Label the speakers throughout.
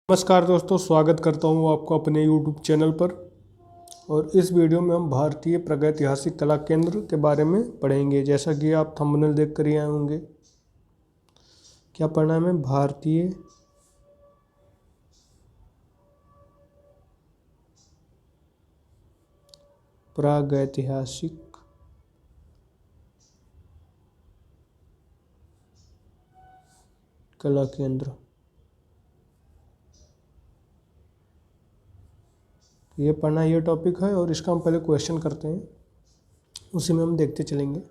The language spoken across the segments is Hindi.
Speaker 1: नमस्कार दोस्तों, स्वागत करता हूँ आपको अपने YouTube चैनल पर। और इस वीडियो में हम भारतीय प्रागैतिहासिक कला केंद्र के बारे में पढ़ेंगे। जैसा कि आप थंबनेल देख कर ही आए होंगे। क्या पढ़ना है हमें? भारतीय प्रागैतिहासिक कला केंद्र। ये पढ़ना ये टॉपिक है और इसका हम पहले क्वेश्चन करते हैं, उसी में हम देखते चलेंगे।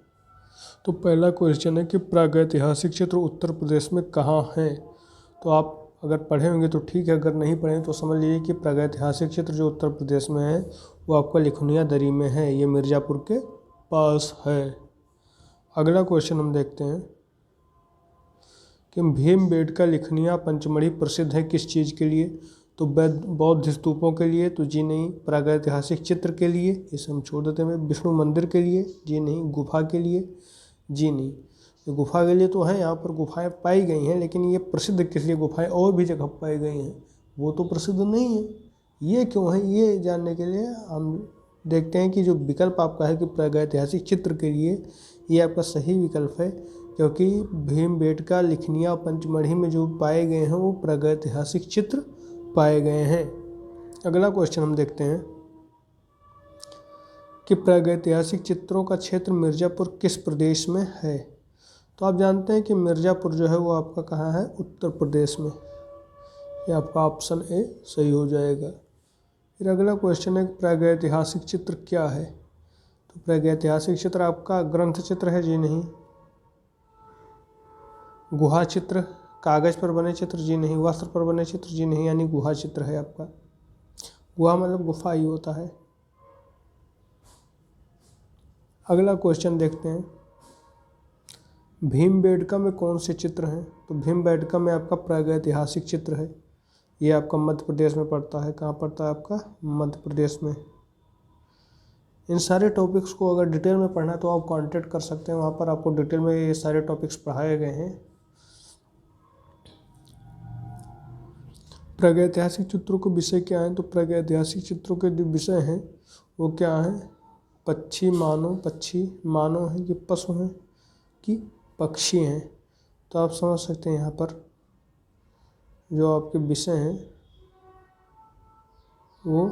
Speaker 1: तो पहला क्वेश्चन है कि प्रागैतिहासिक क्षेत्र उत्तर प्रदेश में कहाँ है। तो आप अगर पढ़े होंगे तो ठीक है, अगर नहीं पढ़े तो समझ लीजिए कि प्रागैतिहासिक क्षेत्र जो उत्तर प्रदेश में है वो आपका लिखनिया दरी में है। ये मिर्ज़ापुर के पास है। अगला क्वेश्चन हम देखते हैं कि भीमबेटका लिखनिया पंचमढ़ी प्रसिद्ध है किस चीज़ के लिए। तो बौद्ध स्तूपों के लिए तो जी नहीं। प्रागैतिहासिक चित्र के लिए, इसे हम छोड़ देते हैं। विष्णु मंदिर के लिए जी नहीं। गुफा के लिए जी नहीं। ये गुफा के लिए तो है, यहाँ पर गुफाएं पाई गई हैं, लेकिन ये प्रसिद्ध किस लिए गुफाएं और भी जगह पाई गई हैं वो तो प्रसिद्ध नहीं है। ये क्यों है, ये जानने के लिए हम देखते हैं कि जो विकल्प आपका है कि प्रागैतिहासिक चित्र के लिए, ये आपका सही विकल्प है, क्योंकि भीमबेटका लिखनिया पंचमढ़ी में जो पाए गए हैं वो प्रागैतिहासिक चित्र पाए गए हैं। अगला क्वेश्चन हम देखते हैं कि प्रागैतिहासिक चित्रों का क्षेत्र मिर्ज़ापुर किस प्रदेश में है। तो आप जानते हैं कि मिर्ज़ापुर जो है वो आपका कहाँ है, उत्तर प्रदेश में। ये आपका ऑप्शन ए सही हो जाएगा। फिर अगला क्वेश्चन है कि प्रागैतिहासिक चित्र क्या है। तो प्रागैतिहासिक चित्र आपका ग्रंथ चित्र है जी नहीं। गुहा चित्र, कागज़ पर बने चित्र जी नहीं। वस्त्र पर बने चित्र जी नहीं, यानी गुहा चित्र है आपका। गुहा मतलब गुफा ही होता है। अगला क्वेश्चन देखते हैं, भीमबेटका में कौन से चित्र हैं। तो भीमबेटका में आपका प्रागैतिहासिक चित्र है। ये आपका मध्य प्रदेश में पड़ता है। कहाँ पड़ता है आपका? मध्य प्रदेश में। इन सारे टॉपिक्स को अगर डिटेल में पढ़ना है तो आप कांटेक्ट कर सकते हैं, वहाँ पर आपको डिटेल में ये सारे टॉपिक्स पढ़ाए गए हैं। प्रागैतिहासिक चित्रों के विषय क्या हैं। तो प्रागैतिहासिक चित्रों के जो विषय हैं वो क्या हैं? पक्षी मानव, पक्षी मानव हैं कि पशु हैं कि पक्षी हैं। तो आप समझ सकते हैं यहाँ पर जो आपके विषय हैं वो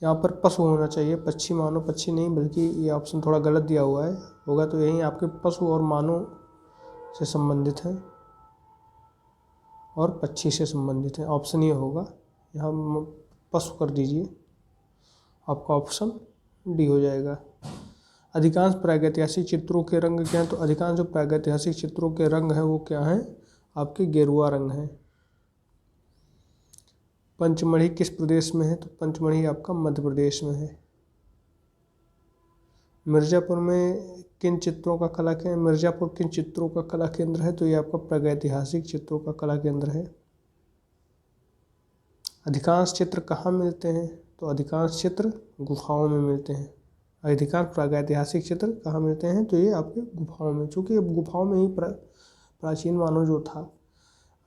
Speaker 1: यहाँ पर पशु होना चाहिए। पक्षी मानव, पक्षी नहीं, बल्कि ये ऑप्शन थोड़ा गलत दिया हुआ है। होगा तो यही आपके पशु और मानव से संबंधित है और पक्षी से संबंधित है। ऑप्शन ये होगा, यहाँ पशु कर दीजिए, आपका ऑप्शन डी हो जाएगा। अधिकांश प्रागैतिहासिक चित्रों के रंग क्या हैं। तो अधिकांश जो प्रागैतिहासिक चित्रों के रंग हैं वो क्या हैं? आपके गेरुआ रंग हैं। पंचमढ़ी किस प्रदेश में है। तो पंचमढ़ी आपका मध्य प्रदेश में है। मिर्ज़ापुर में किन चित्रों का कला केंद्र, मिर्ज़ापुर किन चित्रों का कला केंद्र है। तो ये आपका प्रागैतिहासिक चित्रों का कला केंद्र है। अधिकांश चित्र कहाँ मिलते हैं। तो अधिकांश चित्र गुफाओं में मिलते हैं। अधिकांश प्रागैतिहासिक चित्र कहाँ मिलते हैं। तो ये आपके गुफाओं में, चूँकि अब गुफाओं में ही प्राचीन मानव जो था,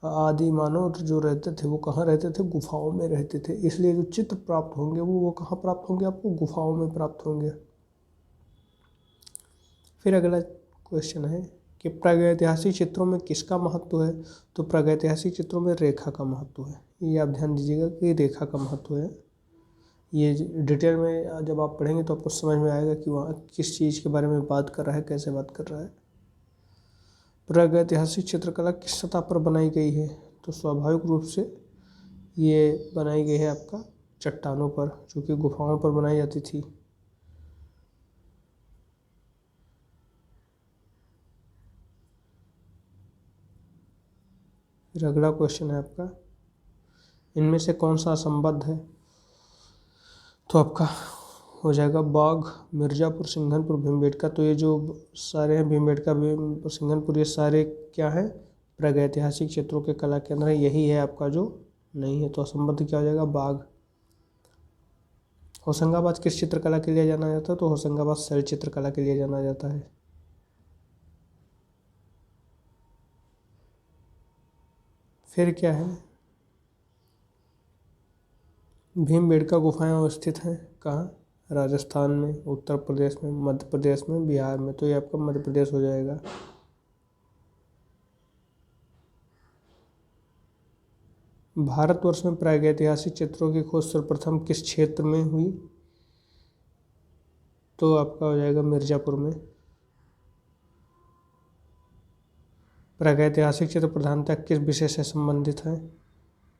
Speaker 1: आदि मानव जो रहते थे वो कहाँ रहते थे? गुफाओं में रहते थे। इसलिए जो चित्र प्राप्त होंगे वो कहाँ प्राप्त होंगे? आपको गुफाओं में प्राप्त होंगे। फिर अगला क्वेश्चन है कि प्रागैतिहासिक चित्रों में किसका महत्व है। तो प्रागैतिहासिक चित्रों में रेखा का महत्व है। ये आप ध्यान दीजिएगा कि रेखा का महत्व है। ये डिटेल में जब आप पढ़ेंगे तो आपको समझ में आएगा कि वहाँ किस चीज़ के बारे में बात कर रहा है, कैसे बात कर रहा है। प्रागैतिहासिक चित्रकला किस सतह पर बनाई गई है। तो स्वाभाविक रूप से ये बनाई गई है आपका चट्टानों पर, जो कि गुफाओं पर बनाई जाती थी। फिर अगला क्वेश्चन है आपका, इनमें से कौन सा असंबद्ध है। तो आपका हो जाएगा बाघ, मिर्ज़ापुर, सिंघनपुर, भीमबेटका। तो ये जो सारे हैं, भीमबेटका, सिंघनपुर, ये सारे क्या हैं? प्रागैतिहासिक चित्रों के कला केंद्र है। यही है आपका जो नहीं है। तो असंबद्ध क्या हो जाएगा? बाघ। होशंगाबाद किस चित्रकला के लिए जाना जाता है। तो होशंगाबाद शैल चित्रकला के लिए जाना जाता है। फिर क्या है भीमबेटका गुफाएं अवस्थित हैं कहाँ? राजस्थान में, उत्तर प्रदेश में, मध्य प्रदेश में, बिहार में। तो ये आपका मध्य प्रदेश हो जाएगा। भारतवर्ष में प्रागैतिहासिक चित्रों की खोज सर्वप्रथम किस क्षेत्र में हुई? तो आपका हो जाएगा मिर्ज़ापुर में। प्रागैतिहासिक चित्र प्रधानतः किस विषय से संबंधित हैं?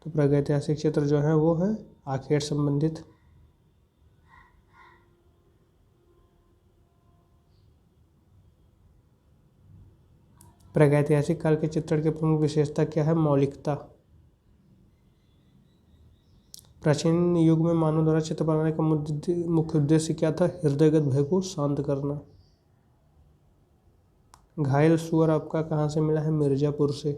Speaker 1: तो प्रागैतिहासिक चित्र जो हैं वो हैं आखेट संबंधित। प्रागैतिहासिक काल के चित्रण की प्रमुख विशेषता क्या है? मौलिकता। प्राचीन युग में मानव द्वारा चित्र बनाने का मुख्य उद्देश्य क्या था? हृदयगत भय को शांत करना। घायल सुअर आपका कहाँ से मिला है? मिर्ज़ापुर से।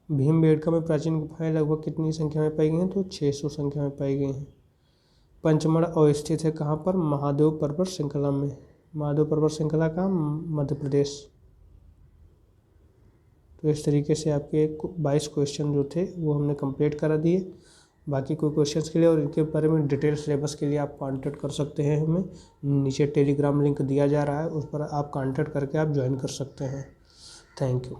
Speaker 1: भीमबेटका में प्राचीन गुफाएं लगभग कितनी संख्या में पाई गई हैं? तो 600 संख्या में पाई गई हैं। पंचमढ़ अवस्थित है कहाँ पर? महादेव पर्वत श्रृंखला में। महादेव पर्वत श्रृंखला कहाँ? मध्य प्रदेश। तो इस तरीके से आपके 22 क्वेश्चन जो थे वो हमने कंप्लीट करा दिए। बाकी कोई क्वेश्चंस के लिए और इनके बारे में डिटेल सिलेबस के लिए आप कांटेक्ट कर सकते हैं हमें। नीचे टेलीग्राम लिंक दिया जा रहा है, उस पर आप कांटेक्ट करके आप ज्वाइन कर सकते हैं। Thank you.